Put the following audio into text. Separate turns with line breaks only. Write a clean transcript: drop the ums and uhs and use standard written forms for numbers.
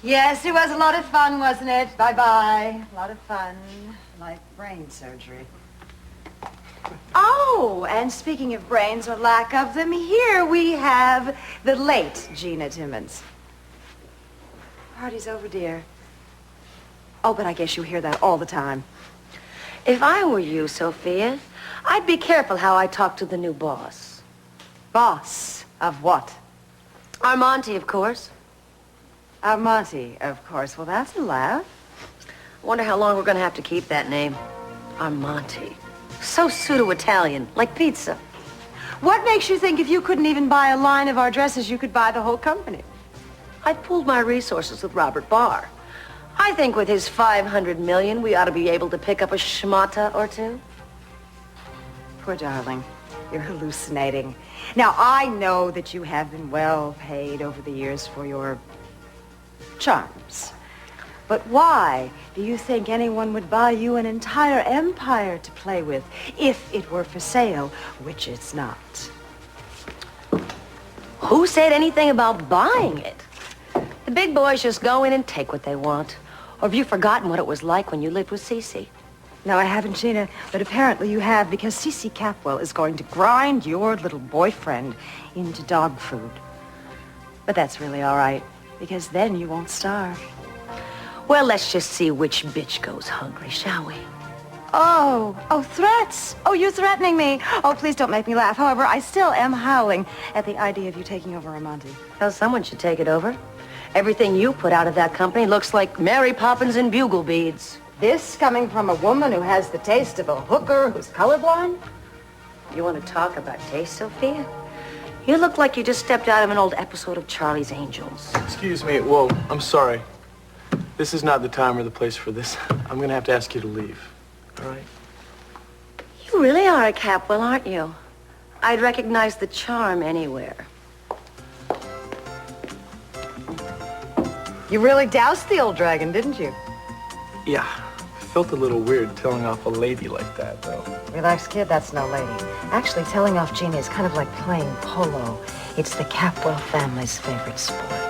Yes, it was a lot of fun, wasn't it? Bye-bye. A lot of fun. Like brain surgery. Oh, and speaking of brains or lack of them, here we have the late Gina Timmons. Party's over, dear. Oh, but I guess you hear that all the time.
If I were you, Sophia, I'd be careful how I talk to the new boss.
Boss of what?
Armonte, of course.
Armonte, of course. Well, that's a laugh.
I wonder how long we're going to have to keep that name. Armonte. So pseudo-Italian, like pizza.
What makes you think if you couldn't even buy a line of our dresses, you could buy the whole company?
I pooled my resources with Robert Barr. I think with his $500 million, we ought to be able to pick up a schmata or two.
Poor darling. You're hallucinating. Now, I know that you have been well paid over the years for your charms. But why do you think anyone would buy you an entire empire to play with if it were for sale, which it's not?
Who said anything about buying it? The big boys just go in and take what they want. Or have you forgotten what it was like when you lived with Cece?
No, I haven't, Gina, but apparently you have, because Cece Capwell is going to grind your little boyfriend into dog food. But that's really all right, because then you won't starve.
Well, let's just see which bitch goes hungry, shall we?
Oh, threats. Oh, you're threatening me. Oh, please don't make me laugh. However, I still am howling at the idea of you taking over Armonte.
Well, someone should take it over. Everything you put out of that company looks like Mary Poppins and bugle beads.
This coming from a woman who has the taste of a hooker who's colorblind?
You want to talk about taste, Sophia? You look like you just stepped out of an old episode of Charlie's Angels.
Excuse me. Whoa, I'm sorry. This is not the time or the place for this. I'm going to have to ask you to leave. All right?
You really are a Capwell, aren't you? I'd recognize the charm anywhere.
You really doused the old dragon, didn't you?
Yeah. Felt a little weird telling off a lady like that, though.
Relax, kid, that's no lady. Actually, telling off Gina is kind of like playing polo. It's the Capwell family's favorite sport.